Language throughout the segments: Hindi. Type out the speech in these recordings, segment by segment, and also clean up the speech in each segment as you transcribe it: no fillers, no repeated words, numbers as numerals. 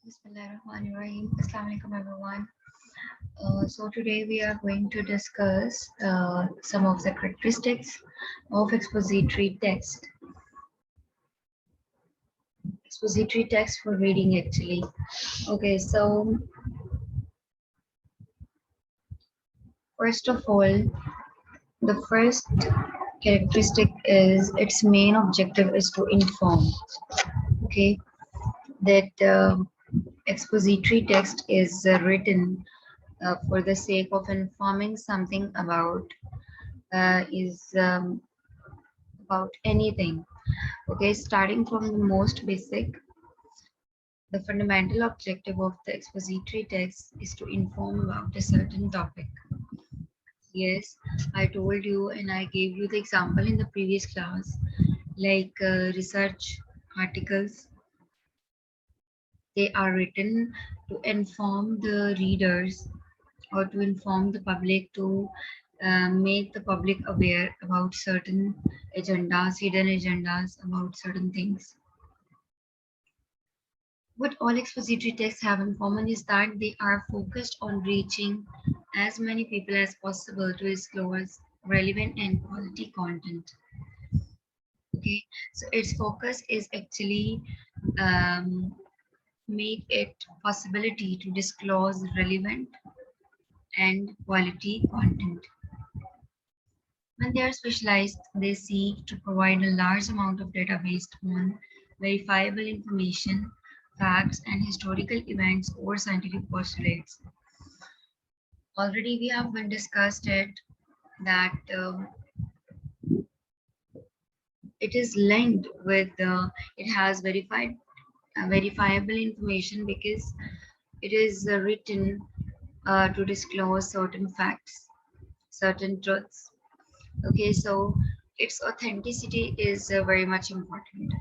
Bismillahirrahmanirrahim. Assalamu alaikum everyone. So today we are going to discuss some of the characteristics of expository text. Expository text for reading actually. Okay, so first of all, the first characteristic is its main objective is to inform. Okay, that expository text is written for the sake of informing something is about anything. Okay, starting from the most basic, the fundamental objective of the expository text is to inform about a certain topic. Yes, I told you and I gave you the example in the previous class, like research articles. They are written to inform the readers or to inform the public, to make the public aware about certain agendas, hidden agendas, about certain things. What all expository texts have in common is that they are focused on reaching as many people as possible to disclose relevant and quality content. Okay, so its focus is actually make it possibility to disclose relevant and quality content. When they are specialized, they seek to provide a large amount of data based on verifiable information, facts, and historical events or scientific postulates. Already we have been discussed it that it is linked with it has verifiable information because it is written to disclose certain facts, certain truths. Okay, so its authenticity is very much important.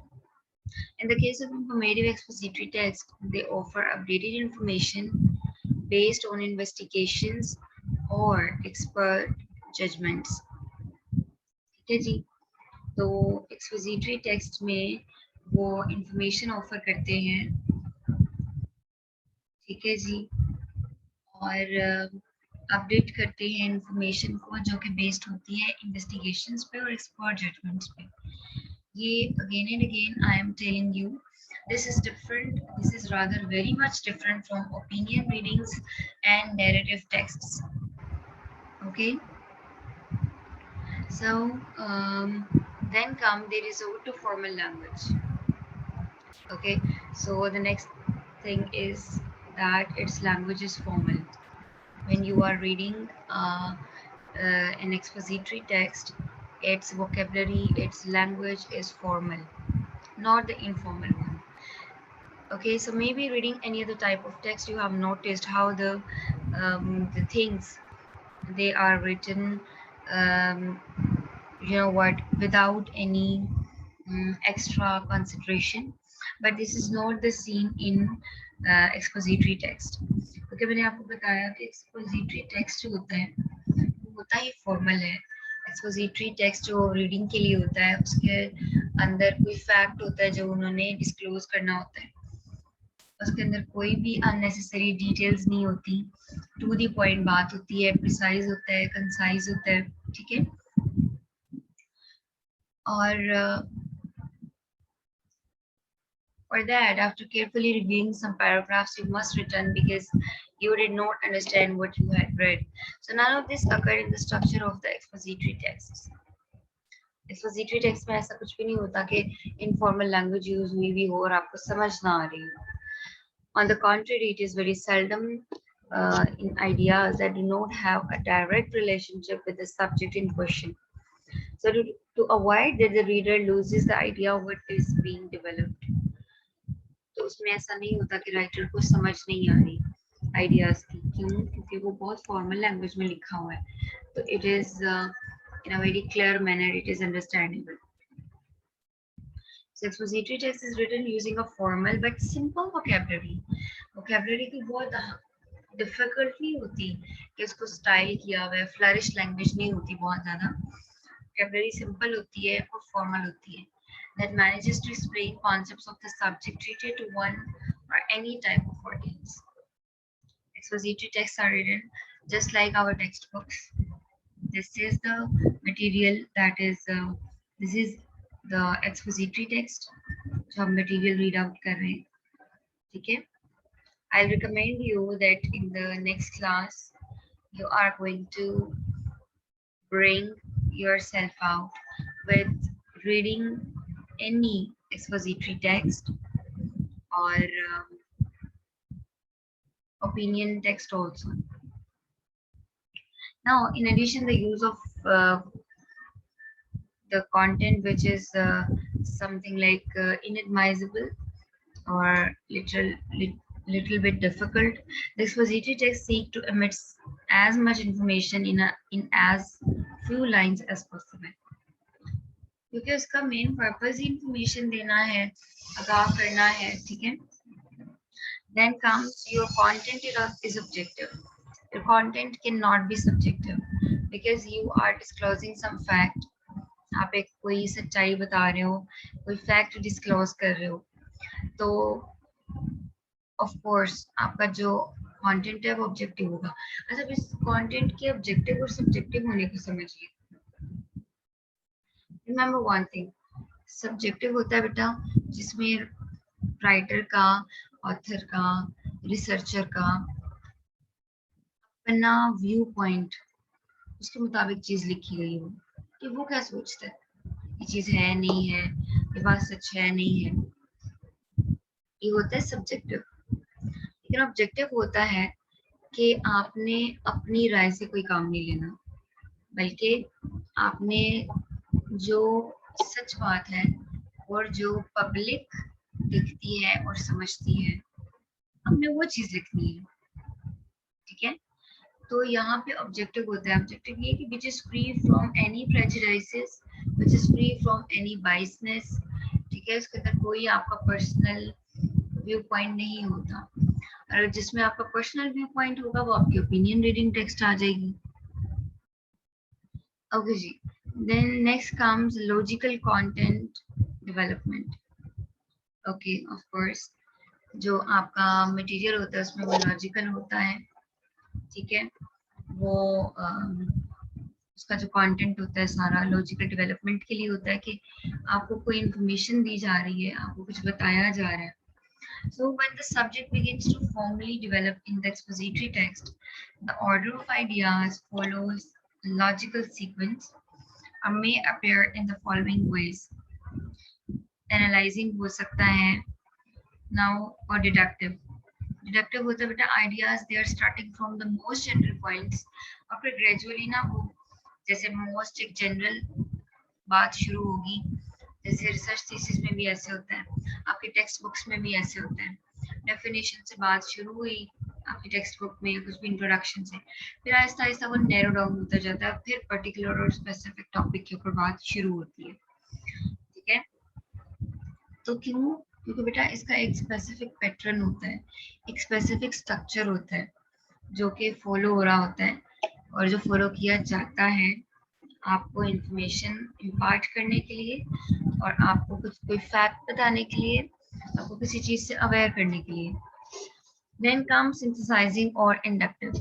In the case of informative expository text, they offer updated information based on investigations or expert judgments. ठीक है जी, तो एक्सपोजिटरी टेक्स्ट में वो इंफॉर्मेशन ऑफर करते हैं, ठीक है जी, और अपडेट करते हैं इंफॉर्मेशन को जो कि बेस्ड होती है इन्वेस्टिगेशंस पे और एक्सपर्ट जजमेंट्स पे. ये again and again I am telling you, this is different, this is rather very much different from opinion readings and narrative texts. Okay, so then come the resort to formal language. Okay, so the next thing is that its language is formal. When you are reading an expository text, its vocabulary, its language is formal, not the informal one. Okay, so maybe reading any other type of text, you have noticed how the things they are written, um, you know what, without any extra consideration. But this is not the scene in expository text. Okay, मैंने आपको बताया कि expository text जो होता है वो होता ही formal है. एक्सपोजिटरी टेक्स्ट जो रीडिंग के लिए होता है उसके अंदर कोई फैक्ट होता है जो उन्होंने डिस्क्लोज करना होता है, उसके अंदर कोई भी अननेसेसरी डिटेल्स नहीं होती, टू द पॉइंट बात होती है, प्रिसाइज होता है, कंसाइज होता है, ठीक है. और for that, after carefully reviewing some paragraphs, you must return because you did not understand what you had read. So none of this occurred in the structure of the expository texts. Expository text में ऐसा कुछ भी नहीं होता कि इनफॉर्मल लैंग्वेज यूज हुई भी हो और आपको समझ ना आ रही हो. On the contrary, it is very seldom in ideas that do not have a direct relationship with the subject in question. So to avoid that the reader loses the idea of what is being developed. तो उसमें ऐसा नहीं होता कि राइटर को समझ नहीं आ रही आइडियाज की, क्यों? क्योंकि वो बहुत फॉर्मल लैंग्वेज में लिखा हुआ है, तो it is in a very clear manner, it is understandable. So expository text is written using a formal but simple vocabulary. Vocabulary की बहुत डिफिकल्ट नहीं होती कि उसको स्टाइल किया हुआ है, फ्लरिश लैंग्वेज नहीं होती बहुत ज़्यादा. vocabulary simple होती है और formal होती है, that manages to explain concepts of the subject treated to one or any type of opinions. Expository texts are written just like our textbooks. This is the material that is this is the expository text जो हम material read out कर रहे हैं, ठीक है? I'll recommend you that in the next class you are going to bring yourself out with reading any expository text or opinion text also. Now, in addition, the use of the content which is something like inadmissible or little bit difficult, the expository text seek to emit as much information in as few lines as possible. क्योंकि उसका मेन पर्पस ही इंफॉर्मेशन देना है, आगाह करना है, ठीक है? Then comes your content is objective. Your content cannot be subjective because you are disclosing some fact. आप एक कोई सच्चाई बता रहे हो, कोई फैक्ट डिस्क्लोज कर रहे हो, तो ऑफ कोर्स आपका जो कंटेंट है वो ऑब्जेक्टिव होगा. अच्छा, इस कंटेंट के ऑब्जेक्टिव और सब्जेक्टिव होने को समझिए. रिमेम्बर वन थिंग, सब्जेक्टिव होता है बेटा जिसमें राइटर का, ऑथर का, रिसर्चर का अपना व्यू पॉइंट उसके मुताबिक चीज लिखी गई हो कि वो क्या सोचता है, ये चीज है नहीं है, ये बात सच है नहीं है, ये होता है सब्जेक्टिव. लेकिन ऑब्जेक्टिव होता है कि आपने अपनी राय से कोई काम नहीं लेना, बल्कि आपने जो सच बात है और जो पब्लिक दिखती है और समझती है, हमने वो चीज लिखनी है, ठीक है? तो यहाँ पे ऑब्जेक्टिव होता है. ऑब्जेक्टिव ये कि which is free from any prejudices, which is free from any बाइसनेस, ठीक है? उसके अंदर कोई आपका पर्सनल व्यू पॉइंट नहीं होता. और जिसमें आपका पर्सनल व्यू पॉइंट होगा वो आपकी ओपिनियन रीडिंग टेक्स्ट आ जाएगी. ओके जी. Then next comes logical content development. Okay, of course जो आपका मटेरियल होता है उसमें वो लॉजिकल होता है, ठीक है? वो उसका जो कंटेंट होता है सारा लॉजिकल डेवलपमेंट के लिए होता है कि आपको कोई इंफॉर्मेशन दी जा रही है, आपको कुछ बताया जा रहा है. So when the subject begins to formally develop in the expository text, the order of ideas follows a logical sequence and may appear in the following ways. Analyzing हो सकता है now, or deductive. Deductive होता है बेटा ideas they are starting from the most general points और फिर gradually ना वो जैसे most एक general बात शुरू होगी, जैसे रिसर्च थीसिस में भी ऐसे होता है, आपके टेक्स्ट बुक्स में भी ऐसे होता है. डेफिनेशन से बात शुरू हुई आपकी टेक्स्ट बुक में, कुछ भी इंट्रोडक्शन से, फिर आहिस्ता आहिस्ता वो नैरो डाउन होता जाता है, फिर पर्टिकुलर और स्पेसिफिक टॉपिक के ऊपर बात शुरू होती है, ठीक है? तो क्यों? क्योंकि बेटा इसका एक स्पेसिफिक पैटर्न होता है, एक स्पेसिफिक स्ट्रक्चर होता है जो कि फॉलो हो रहा होता है, और जो फॉलो किया जाता है आपको इंफॉर्मेशन इम्पार्ट करने के लिए और आपको कुछ कोई फैक्ट बताने के लिए, आपको किसी चीज से अवेयर करने के लिए. Then comes synthesizing or inductive.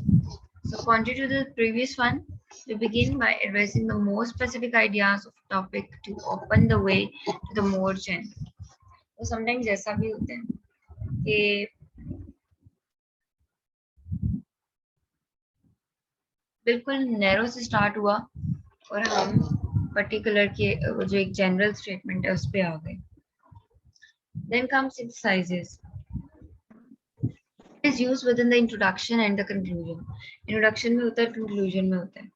So contrary to the previous one, we begin by addressing the more specific ideas of topic to open the way to the more general. तो sometimes ऐसा भी होता है कि बिल्कुल नैरो से स्टार्ट हुआ और हम पर्टिकुलर के जो एक जनरल स्टेटमेंट है उस पे आ गए. Then comes synthesizes. It is used within the introduction and the conclusion. Introduction में होता है, conclusion में होता है.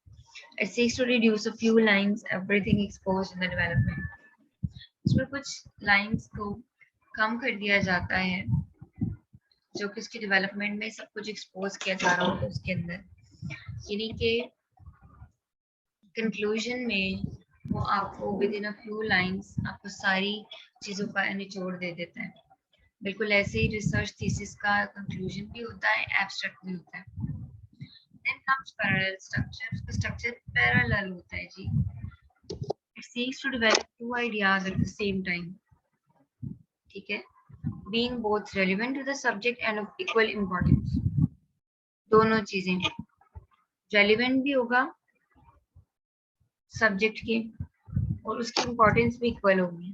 It seeks to reduce a few lines, everything exposed in the development. इसमें कुछ lines को कम कर दिया जाता है जो कि उसकी डेवलपमेंट में सब कुछ एक्सपोज किया जा रहा होता है उसके अंदर. यानी कि कंक्लूजन में वो आपको with in a few lines आपको सारी चीजों का निचोड़ दे देता है. बिल्कुल ऐसे ही रिसर्च थीसिस का कंक्लूजन भी होता है, एब्स्ट्रैक्ट भी होता है. Then comes parallel structure. उसका स्ट्रक्चर पैरेलल होता है जी. It seeks to develop two ideas at the same time. ठीक है? being both relevant to the subject and of equal importance. दोनों चीजें, relevant भी होगा सब्जेक्ट के और उसकी इम्पोर्टेंस भी इक्वल होगी,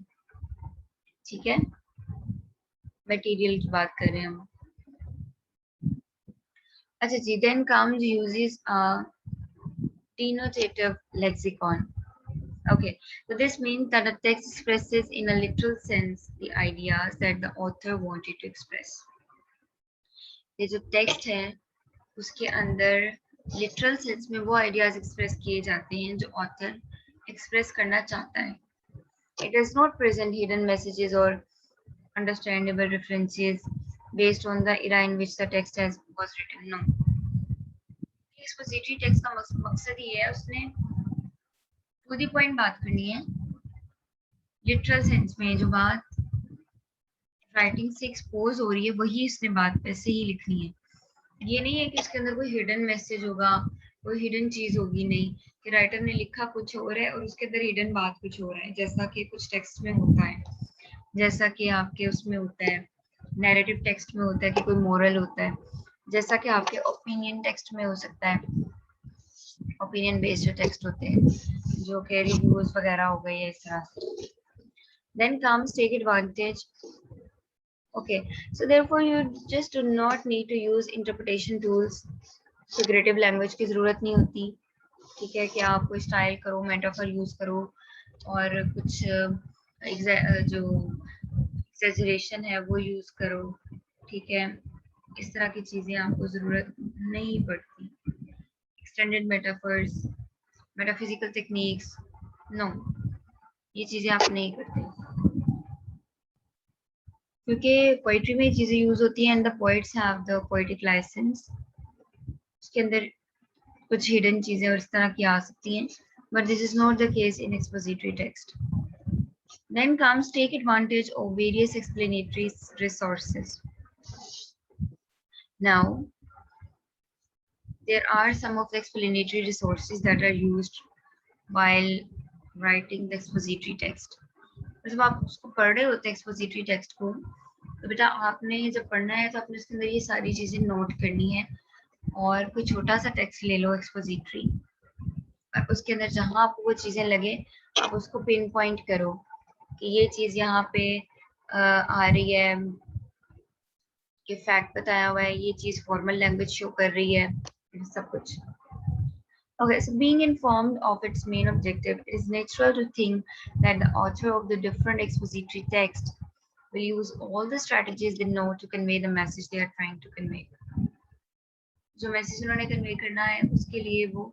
ठीक है। मटेरियल की बात कर रहे हैं हम। अच्छा जी, then comes usages denotative lexicon. Okay, so this means that the text expresses in a literal sense the ideas that the author wanted to express. ये जो टेक्स्ट है उसके अंदर लिटरल सेंस में वो आइडियाज एक्सप्रेस किए जाते हैं जो ऑथर एक्सप्रेस करना चाहता है. It does not present hidden messages or understandable references based on the era in which the text was written. No. Expository text का मकसद ये है, उसने टू द पॉइंट बात करनी है, लिटरल सेंस में जो बात राइटिंग से एक्सपोज हो रही है वही इसने बात वैसे ही लिखनी है. ये नहीं है कि इसके अंदर कोई हिडन मैसेज होगा, कोई हिडन चीज होगी, नहीं कि राइटर ने लिखा कुछ और है और उसके अंदर हिडन बात कुछ हो रहा है, जैसा कि कुछ टेक्स्ट में होता है, जैसा कि आपके उसमें होता है नैरेटिव टेक्स्ट में होता है कि कोई मोरल होता है, जैसा कि आपके ओपिनियन टेक्स्ट में हो सकता है, ओपिनियन बेस्ड जो टेक्स्ट होते हैं जो कि रिव्यूज वगैरह हो गई है इस तरह से. Then comes take advantage. Okay, so therefore you just do not need to use interpretation tools. Figurative language की जरूरत नहीं होती, ठीक है, कि आप कोई स्टाइल करो, मेटाफर यूज करो और कुछ जो एक्सेजरेशन है वो यूज करो, ठीक है, इस तरह की चीजें आपको जरूरत नहीं पड़ती. Extended metaphors, metaphysical techniques, no, ये चीजें आप नहीं करते क्योंकि पोइट्री में चीजें यूज होती हैं and the poets have the poetic licence. उसके अंदर कुछ हिडन चीजें और इस तरह की आ सकती हैं, but this is not the case in expository text. Then comes take advantage of various explanatory resources. Now there are some of the explanatory resources that are used while writing the expository text. जब आप उसको पढ़ रहे होते हैं एक्सपोजिटरी टेक्स्ट को, तो बेटा आपने जब पढ़ना है तो आपने उसके अंदर ये सारी चीजें नोट करनी है. और कोई छोटा सा टेक्स्ट ले लो एक्सपोजिटरी और उसके अंदर जहां आपको वो चीजें लगे आप उसको पिन पॉइंट करो कि ये चीज यहाँ पे आ रही है, कि फैक्ट बताया हुआ है, ये चीज फॉर्मल लैंग्वेज शो कर रही है, सब कुछ. Okay, so being informed of its main objective, it is natural to think that the author of the different expository text will use all the strategies they know to convey the message they are trying to convey. जो मैसेज उन्होंने कन्वे करना है उसके लिए वो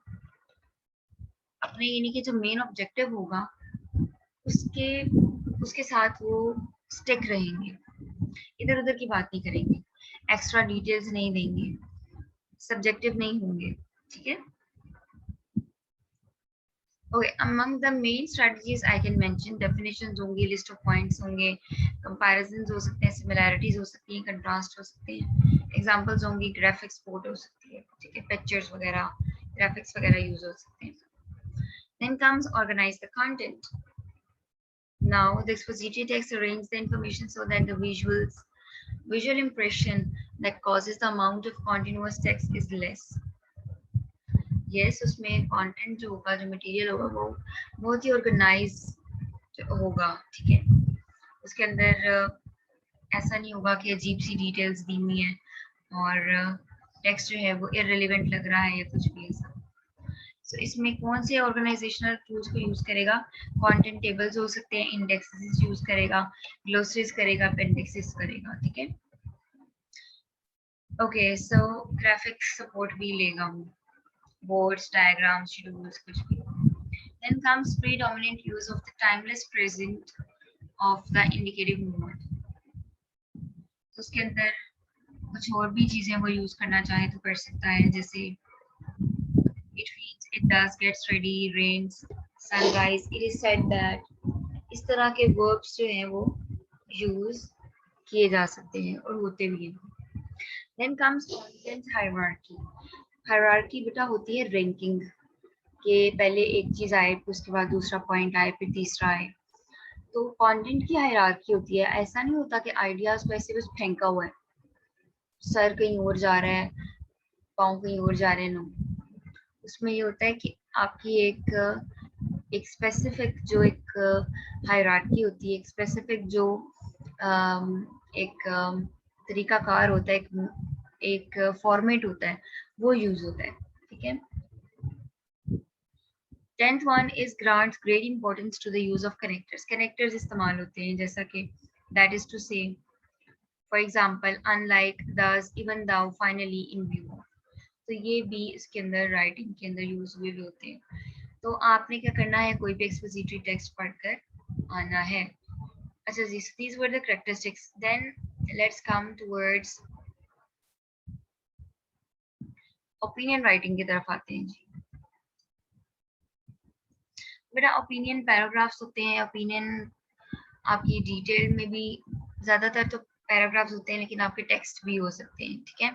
अपने यानी कि जो मेन ऑब्जेक्टिव होगा उसके साथ वो स्टिक रहेंगे, इधर उधर की बात नहीं करेंगे, एक्स्ट्रा डिटेल्स नहीं देंगे, सब्जेक्टिव नहीं होंगे, ठीक है. Okay, among the main strategies I can mention definitions होंगी, list of points होंगे, comparisons हो सकते हैं, similarities हो सकती हैं, contrast हो सकते हैं, examples होंगी, graphics support हो सकती है, ठीक है, pictures वगैरह, graphics वगैरह use हो सकते हैं. Then comes organize the content. Now the expository text arranges the information so that the visual impression that causes the amount of continuous text is less. Yes, उसमें कंटेंट जो होगा, जो मटेरियल होगा वो बहुत ही ऑर्गेनाइज होगा, ठीक है. उसके अंदर ऐसा नहीं होगा कि अजीब सी डिटेल्स दी हुई हैं और टेक्स्ट जो है वो इररिलेवेंट लग रहा है या कुछ भी ऐसा. सो इसमें कौन से ऑर्गेनाइजेशनल टूल्स को यूज करेगा? कंटेंट टेबल्स हो सकते हैं, इंडेक्सेस यूज करेगा, ग्लोसरीज करेगा, अपेंडिक्सेस करेगा, ठीक है. ओके, सो ग्राफिक्स सपोर्ट भी लेगा वो, boards, diagrams, schedules, कुछ भी. Then comes predominant use of the timeless present of the indicative movement. तो उसके अंदर कुछ और भी चीजें वो यूज करना चाहे तो कर सकता है, जैसे it feeds, it does, gets ready, rains, sunrise, it is said that. इस तरह के verbs जो हैं वो यूज किए जा सकते हैं और होते भी हैं. Then comes content hierarchy. Hierarchy बेटा होती है रैंकिंग, के पहले एक चीज आए फिर उसके बाद दूसरा पॉइंट आए फिर तीसरा आए. तो कंटेंट की हायरार्की होती है, ऐसा नहीं होता कि आइडियाज को ऐसे बस फेंका हुआ है, सर कहीं और जा रहा है, पाँव कहीं और जा रहे हैं। नो, उसमें ये होता है कि आपकी एक स्पेसिफिक जो एक हायरार्की होती है, एक स्पेसिफिक जो एक तरीकाकार होता है, एक फॉर्मेट होता है, वो यूज होता है। ठीक है। 10th one is grants great importance to the use of connectors. Connectors इस्तेमाल होते हैं, जैसा कि that is to say, for example, unlike, thus, even though, finally, in view. तो ये भी इसके अंदर राइटिंग के अंदर यूज हुए भी होते हैं। तो आपने क्या करना है, कोई भी एक्सपोजिटरी टेक्स्ट पढ़कर आना है। अच्छा जी, these were the characteristics. Then let's come towards opinion writing की तरफ आते हैं जी। बेटा ओपिनियन पैराग्राफ्स होते हैं, ओपिनियन आपकी डिटेल में भी ज्यादातर तो पैराग्राफ्स होते हैं, लेकिन आपके टेक्स्ट भी हो सकते हैं। ठीक है।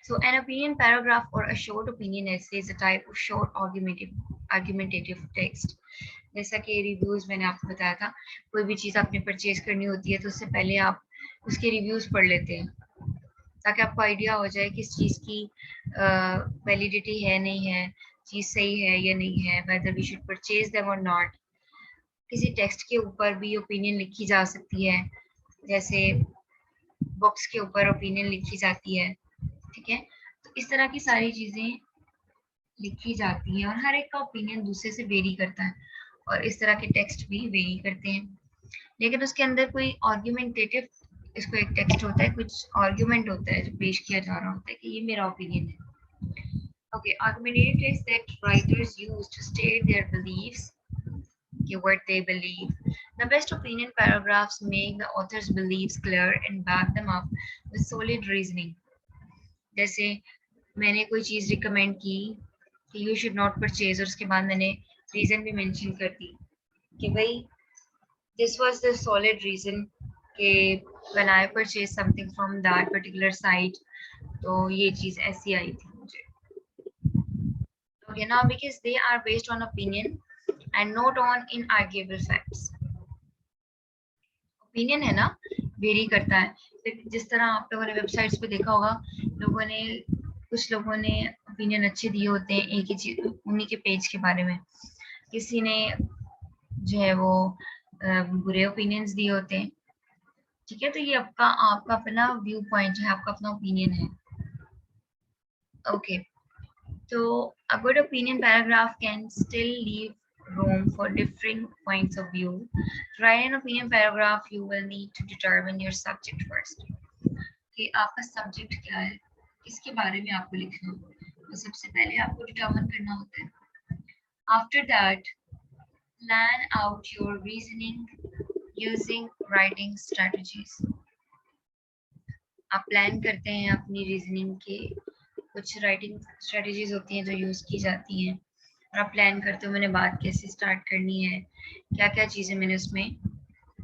So an opinion paragraph or a short opinion essay is a type of short argumentative text. जैसा कि रिव्यूज मैंने आपको बताया था, कोई भी चीज़ आपने परचेज करनी होती है तो उससे पहले आप उसके रिव्यूज पढ़ लेते हैं, ताकि आपको आइडिया हो जाए कि इस चीज़ की वैलिडिटी है नहीं है, चीज़ सही है या नहीं है, whether we should purchase them or not. किसी टेक्स्ट के ऊपर भी ओपिनियन लिखी जा सकती है, जैसे बुक्स के ऊपर ओपिनियन लिखी जाती है। ठीक है। तो इस तरह की सारी चीजें लिखी जाती हैं, और हर एक का ओपिनियन दूसरे से वेरी करता है, और इस तरह के टेक्स्ट भी वेरी करते हैं, लेकिन उसके अंदर कोई आर्ग्यूमेंटेटिव, इसको एक टेक्स्ट होता है, कुछ आर्ग्यूमेंट होता है जो पेश किया जा रहा होता है कि ये मेरा ओपिनियन है। Okay, argumentative text that writers use to state their beliefs, what they believe. The best opinion paragraphs make the author's beliefs clear and back them up with solid reasoning. जैसे मैंने कोई चीज रिकमेंड की कि यू शुड नॉट परचेज, और उसके बाद मैंने रीजन भी मेंशन कर दी कि भाई this was the solid reason कि when I purchase something from that particular site, तो ये चीज ऐसी आई थी मुझे। Okay, now because they are based on opinion and not on inarguable facts. Opinion है ना, वेरी करता है। जिस तरह आप लोगों ने वेबसाइट्स पे देखा होगा, कुछ लोगों ने ओपिनियन अच्छे दिए होते हैं एक ही चीज, उन्हीं के पेज के बारे में। किसी ने जो है वो बुरे ओपिनियंस दिए होते हैं। ठीक है। तो ये आपका आपका अपना व्यू पॉइंट है, आपका अपना ओपिनियन है। ओके, तो a good opinion paragraph can still leave room for differing points of view. To write an opinion paragraph, you will need to determine your subject first. कि आपका सब्जेक्ट क्या है, किसके बारे में आपको लिखना है, तो सबसे पहले आपको डिटरमाइन करना होता है। After that, plan out your reasoning using writing strategies. आप प्लान करते हैं अपनी रीजनिंग के, कुछ राइटिंग स्ट्रेटजीज होती हैं जो यूज की जाती हैं, और आप प्लान करते हो मैंने बात कैसे स्टार्ट करनी है, क्या क्या चीजें मैंने उसमें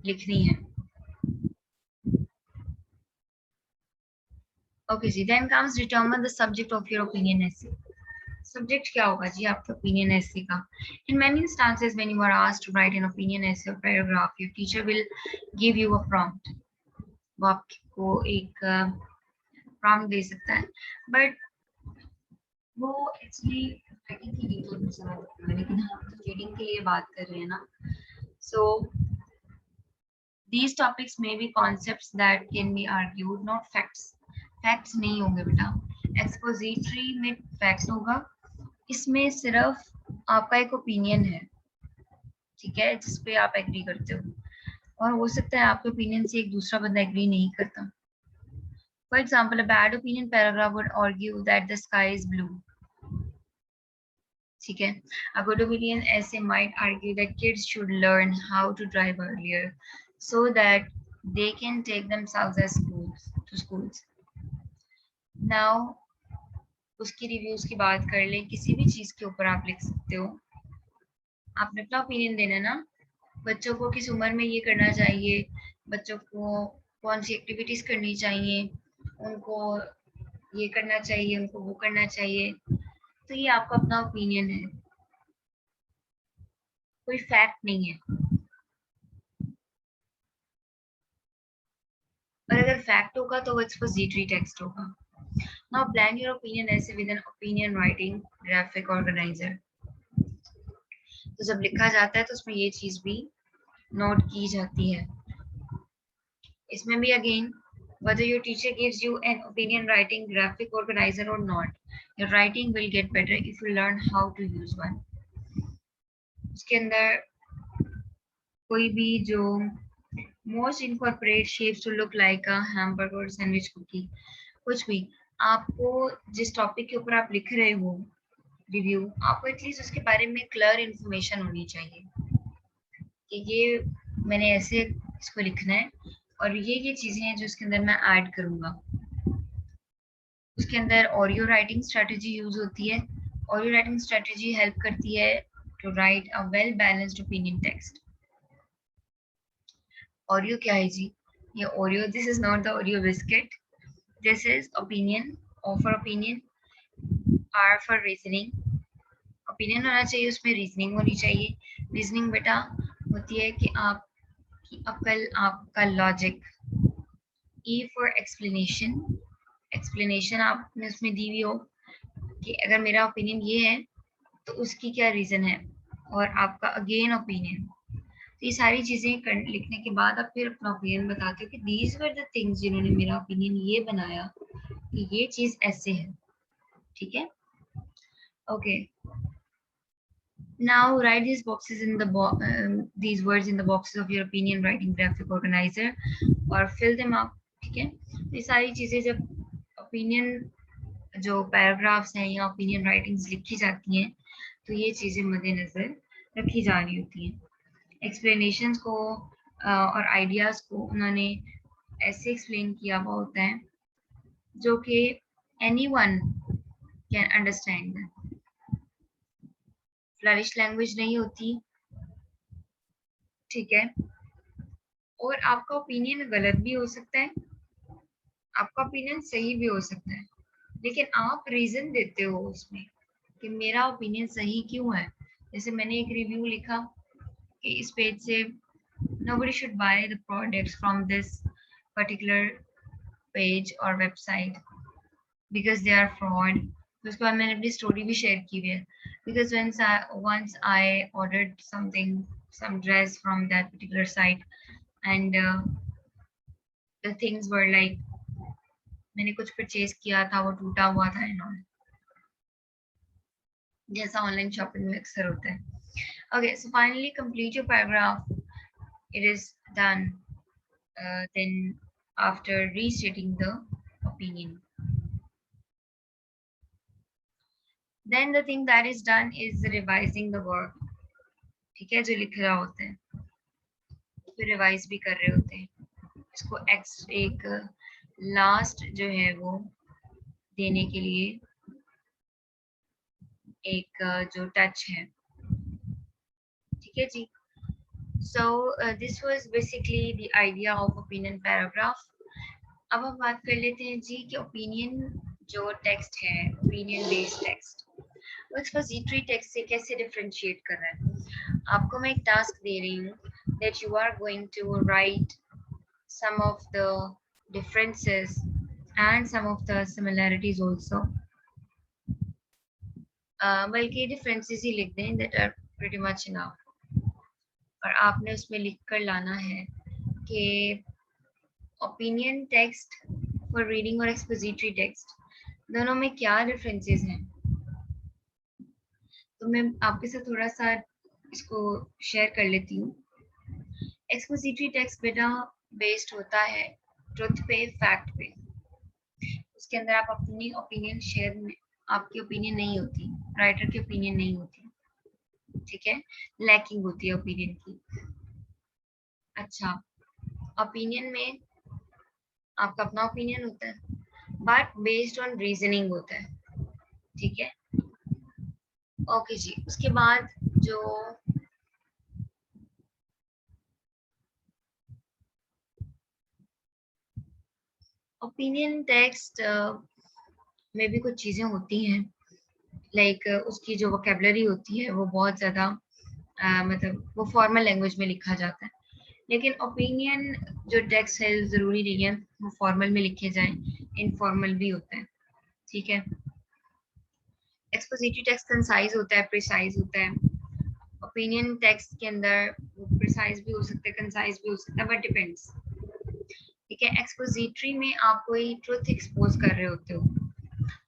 लिखनी है। ओके जी, then comes determine the subject of your opinion essay. Subject क्या होगा जी आपके ओपिनियन एसे का? In many instances when you are asked to write an opinion essay और paragraph, your teacher will give you a prompt. वो आपको एक प्रॉम्प्ट दे सकता है, बट वो एक्चुअली राइटिंग की डिटेल में चला जाता है, लेकिन हम तो रीडिंग के लिए बात कर रहे हैं ना। सो these topics may be concepts that can be argued, not facts. Facts नहीं होंगे बेटा, एक्सपोजिटरी में फैक्ट होगा, इसमें सिर्फ आपका एक ओपिनियन है। ठीक है, जिसपे आप एग्री करते हो, और हो सकता है आपके ओपिनियन से एक दूसरा बंदा एग्री नहीं करता। For example, a bad opinion paragraph would argue that the sky is blue. ठीक है। A good opinion essay might argue that kids should learn how to drive earlier so that they can take themselves to schools. Now, उसकी रिव्यूज की बात कर लें, किसी भी चीज के ऊपर आप लिख सकते हो, आपने अपना ओपिनियन देना ना। बच्चों को किस उम्र में ये करना चाहिए, बच्चों को कौन सी एक्टिविटीज करनी चाहिए, उनको ये करना चाहिए, उनको वो करना चाहिए, तो ये आपका अपना ओपिनियन है, कोई फैक्ट नहीं है। और अगर फैक्ट होगा तो वो एक्सपोजिटरी टेक्स्ट होगा. नाउ प्लान योर ओपिनियन ऐसे with an opinion writing graphic organiser. तो जब लिखा जाता है तो उसमें ये चीज भी नोट की जाती है. इसमें भी again whether your teacher gives you an opinion writing graphic organizer or not, your writing will get better if you learn how to use one. उसके अंदर कोई भी जो most incorporate shapes to look like a hamburger or sandwich cookie, कुछ भी आपको जिस टॉपिक के ऊपर आप लिख रहे हो रिव्यू, आपको एटलीस्ट उसके बारे में क्लियर इन्फॉर्मेशन होनी चाहिए कि ये मैंने ऐसे इसको लिखना है और ये चीजें हैं जो इसके अंदर मैं ऐड करूंगा. उसके अंदर ऑडियो राइटिंग स्ट्रेटजी यूज होती है. ऑडियो राइटिंग स्ट्रेटजी हेल्प करती है to write a well balanced opinion text. Audio क्या है जी? ये audio, this is not the audio biscuit, this is opinion. O for opinion, R for reasoning. Opinion होना चाहिए, उसमें रीजनिंग होनी चाहिए. रीजनिंग बेटा होती है कि आपकी अकल, आपका logic. E for explanation. Explanation आपने उसमें दी हुई हो कि अगर मेरा ओपिनियन ये है तो उसकी क्या रीजन है, और आपका अगेन ओपिनियन. तो ये सारी चीजें लिखने के बाद आप फिर अपना ओपिनियन बताते हो कि दीज वर द थिंग्स जिन्होंने मेरा ओपिनियन ये बनाया कि ये चीज ऐसे है. ठीक है, okay. Now write these boxes in the these words in the boxes of your opinion writing graphic organizer or fill them up. ठीक है, तो ये सारी चीजें जब ओपिनियन जो पैराग्राफ्स हैं या ओपिनियन राइटिंग्स लिखी जाती हैं तो ये चीजें मद्देनजर रखी जा रही होती हैं. एक्सप्लेनेशंस को और आइडियाज को उन्होंने ऐसे एक्सप्लेन किया हुआ होता है जो कि anyone can understand. Flourish language नहीं होती. ठीक है, और आपका ओपिनियन गलत भी हो सकता है, आपका ओपिनियन सही भी हो सकता है, लेकिन आप रीजन देते हो उसमें कि मेरा ओपिनियन सही क्यों है. जैसे मैंने एक रिव्यू लिखा कि इस पेज से nobody should buy the products from this particular page or website because they are fraud. तो उसके बाद मैंने अपनी स्टोरी भी शेयर की हुई है. Because once I ordered some dress from that particular site and the things were like, मैंने कुछ परचेज किया था वो टूटा हुआ था एंड ऑल, जैसा ऑनलाइन शॉपिंग में अक्सर होता है. Okay, so finally complete your paragraph. It is done. Then after restating the opinion, then the thing that is done is revising the work. ठीक है, जो लिख रहा होता है फिर रिवाइज भी कर रहे होते हैं. इसको एक लास्ट जो है वो देने के लिए एक जो टच है. ठीक है जी. So this was basically the idea of opinion paragraph. अब हम बात कर लेते हैं जी कि ओपिनियन जो टेक्स्ट है, ओपिनियन बेस्ड टेक्स्ट, वो एक्सपोजिटरी टेक्स्ट से कैसे डिफरेंशिएट कर रहा है. आपको मैं एक टास्क दे रही हूँ that you are going to write some of the differences and some of the similarities also. बल्कि डिफरेंसेस ही लिख दें, that are pretty much enough. और आपने उसमें लिख कर लाना है कि ओपिनियन टेक्स्ट फॉर रीडिंग और एक्सपोजिटरी टेक्स्ट दोनों में क्या डिफरेंसेस हैं. तो मैं आपके साथ थोड़ा सा इसको शेयर कर लेती हूँ. एक्सपोजिटरी टेक्स्ट बेटा बेस्ड होता है ट्रुथ पे, फैक्ट पे. उसके अंदर आप अपनी ओपिनियन शेयर, आपकी ओपिनियन नहीं होती, राइटर की ओपिनियन नहीं होती. ठीक है, लैकिंग होती है ओपिनियन की. अच्छा, ओपिनियन में आपका अपना ओपिनियन होता है बट बेस्ड ऑन रीजनिंग होता है. ठीक है, ओके जी. उसके बाद जो ओपिनियन टेक्स्ट में भी कुछ चीजें होती हैं, लाइक उसकी जो वोकेबलरी होती है वो बहुत ज्यादा मतलब वो फॉर्मल लैंग्वेज में लिखा जाता है. लेकिन ओपिनियन जो टेक्स्ट है जरूरी नहीं है वो फॉर्मल में लिखे जाए, इनफॉर्मल भी होता है, ठीक है। एक्सपोजिटरी टेक्स्ट कंसाइज होता है, प्रिसाइज होता है। ओपिनियन टेक्स्ट के अंदर प्रिसाइज भी हो सकता है, कंसाइज भी हो सकता है, बट डिपेंड्स, ठीक है। एक्सपोजिटरी में आप कोई ट्रुथ एक्सपोज कर रहे होते हो,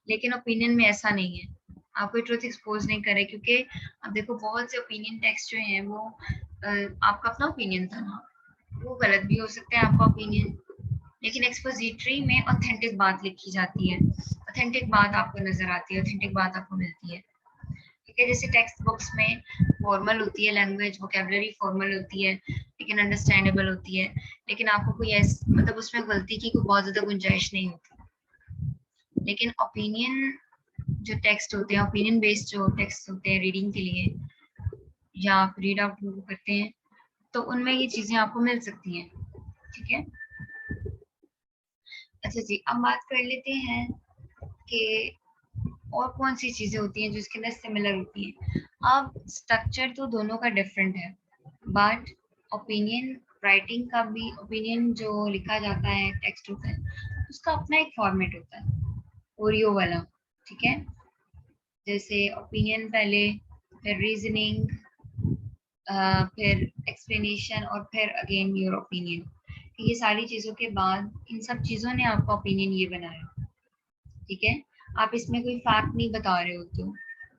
लेकिन ओपिनियन में ऐसा नहीं है, आप कोई ट्रुथ एक्सपोज नहीं कर रहे, क्योंकि अब देखो बहुत से ओपिनियन टेक्स्ट जो हैं वो आपका अपना ओपिनियन था ना, वो गलत भी हो सकता है आपका ओपिनियन, लेकिन एक्सपोजिटरी में ऑथेंटिक बात लिखी जाती है, ऑथेंटिक बात आपको नजर आती है, ऑथेंटिक बात आपको मिलती है, ठीक है। जैसे टेक्स्ट बुक्स में फॉर्मल होती है लैंग्वेज, वोकेबलरी फॉर्मल होती है, लेकिन अंडरस्टैंडेबल होती है, लेकिन आपको कोई मतलब उसमें गलती की कोई बहुत ज्यादा गुंजाइश नहीं होती। लेकिन ओपिनियन जो टेक्स्ट होते हैं, ओपिनियन बेस्ड जो टेक्स्ट होते हैं रीडिंग के लिए या आप रीड आउट करते हैं, तो उनमें ये चीजें आपको मिल सकती हैं, ठीक है। अच्छा जी, अब बात कर लेते हैं कि और कौन सी चीजें होती हैं जो इसके अंदर सिमिलर होती हैं। अब स्ट्रक्चर तो दोनों का डिफरेंट है, बट ओपिनियन राइटिंग का भी, ओपिनियन जो लिखा जाता है टेक्स्ट होता है उसका अपना एक फॉर्मेट होता है, ओरियो वाला, ठीक है। जैसे ओपिनियन पहले, फिर रीजनिंग, फिर एक्सप्लेनेशन और फिर अगेन योर ओपिनियन, ये सारी चीज़ों के बाद इन सब चीज़ों ने आपका ओपिनियन ये बनाया, ठीक है। आप इसमें कोई फैक्ट नहीं बता रहे होते हो,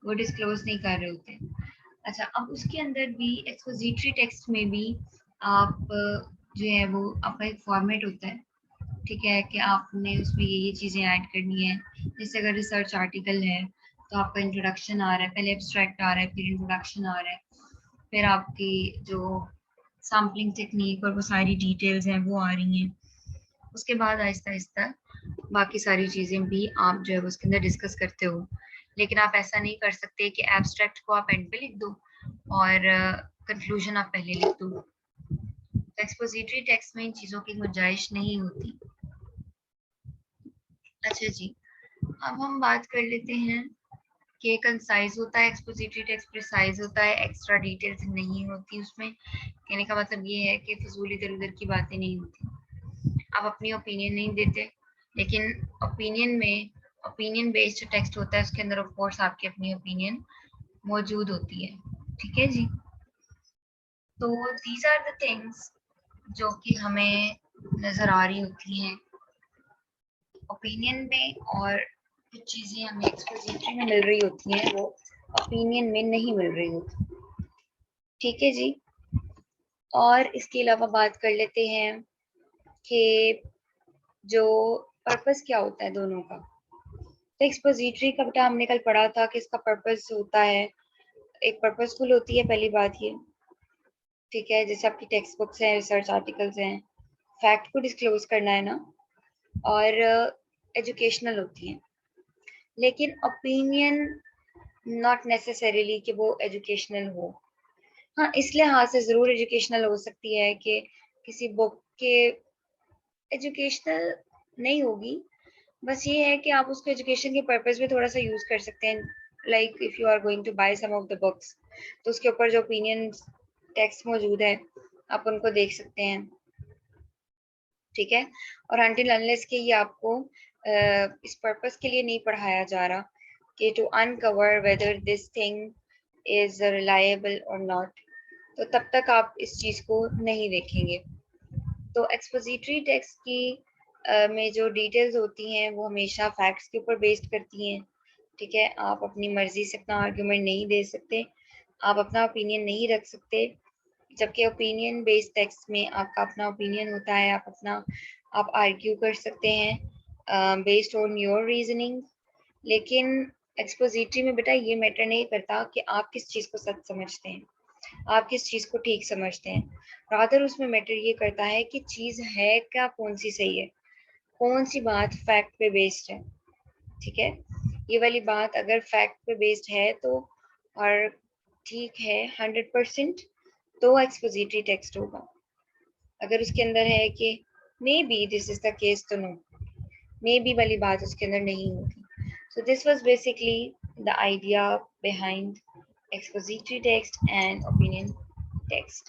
वो डिस्क्लोज नहीं कर रहे होते। अच्छा, अब उसके अंदर भी एक्सपोजिटरी टेक्स्ट में भी आप जो है वो आपका एक फॉर्मेट होता है, ठीक है, कि आपने उसमें ये चीज़ें ऐड करनी है। जैसे अगर रिसर्च आर्टिकल है तो आपका इंट्रोडक्शन आ रहा है, पहले एब्स्ट्रैक्ट आ रहा है, फिर इंट्रोडक्शन आ रहा है, फिर आपकी जो सैम्पलिंग टेक्निक और वो सारी डिटेल्स हैं वो आ रही हैं, उसके बाद आहिस्ता आहिस्ता बाकी सारी चीज़ें भी आप जो है उसके अंदर डिस्कस करते हो। लेकिन आप ऐसा नहीं कर सकते कि एब्स्ट्रैक्ट को आप एंड पे लिख दो और कंक्लूजन आप पहले लिख दो। एक्सपोजिटरी टेक्स्ट में इन चीज़ों की गुंजाइश नहीं होती। अच्छा जी, अब हम बात कर लेते हैं कि कंसाइज होता है एक्सपोजिटरी टेक्स्ट, प्रिसाइज होता है, एक्स्ट्रा डिटेल्स नहीं होती उसमें। कहने का मतलब ये है कि फजूल इधर उधर की बातें नहीं होती, आप अपनी ओपिनियन नहीं देते, लेकिन ओपिनियन में ओपिनियन बेस्ड टेक्स्ट होता है, उसके अंदर ऑफ कोर्स आपकी अपनी ओपिनियन मौजूद होती है, ठीक है जी। तो दीज आर द थिंग्स जो कि हमें नजर आ रही होती हैं ओपिनियन में, और कुछ चीजें हमें एक्सपोजिटरी में मिल रही होती हैं वो ओपिनियन में नहीं मिल रही होती, ठीक है जी। और इसके अलावा बात कर लेते हैं कि जो पर्पस क्या होता है दोनों का। तो एक्सपोजिटरी का बेटा हमने कल पढ़ा था कि इसका पर्पस होता है, एक पर्पसफुल होती है, पहली बात ये, ठीक है। जैसे आपकी टेक्स्ट बुक्स हैं, रिसर्च आर्टिकल्स हैं, फैक्ट को डिस्क्लोज करना है ना, और एजुकेशनल होती हैं। लेकिन ओपिनियन नॉट नेसेसरीली कि वो एजुकेशनल हो। हाँ, इस लिहाज से ज़रूर एजुकेशनल हो सकती है कि किसी बुक के एजुकेशनल नहीं होगी, बस ये है कि आप उसको एजुकेशन के पर्पस में थोड़ा सा यूज़ कर सकते हैं। Like if you are going to buy some of the books, तो उसके ऊपर जो ओपिनियन टेक्स्ट मौजूद है आप उनको देख सकते हैं, ठीक है। और अनटिल अनलेस के ये आपको इस पर्पस के लिए नहीं पढ़ाया जा रहा कि to uncover whether this thing is reliable और नॉट, तो तब तक आप इस चीज़ को नहीं देखेंगे। तो एक्सपोजिटरी टेक्स्ट की में जो डिटेल्स होती हैं वो हमेशा फैक्ट्स के ऊपर बेस्ड करती हैं, ठीक है। आप अपनी मर्जी से अपना आर्ग्यूमेंट नहीं दे सकते, आप अपना ओपिनियन नहीं रख सकते, जबकि ओपिनियन बेस्ड टेक्स्ट में आपका अपना ओपिनियन होता है, आप आर्ग्यू कर सकते हैं बेस्ड ऑन योर रीजनिंग। लेकिन एक्सपोजिटरी में बेटा ये मैटर नहीं करता कि आप किस चीज़ को सच समझते हैं, आप किस चीज़ को ठीक समझते हैं, रादर उसमें मैटर ये करता है कि चीज़ है क्या, कौन सी सही है, कौन सी बात फैक्ट पे बेस्ड है, ठीक है। ये वाली बात अगर फैक्ट पे बेस्ड है तो, और ठीक है 100%, तो एक्सपोजिटरी टेक्स्ट होगा। अगर उसके अंदर है कि may be this is the case, तो नो, मे बी वाली बात उसके अंदर नहीं होगी। So this was basically the idea behind expository text and opinion text.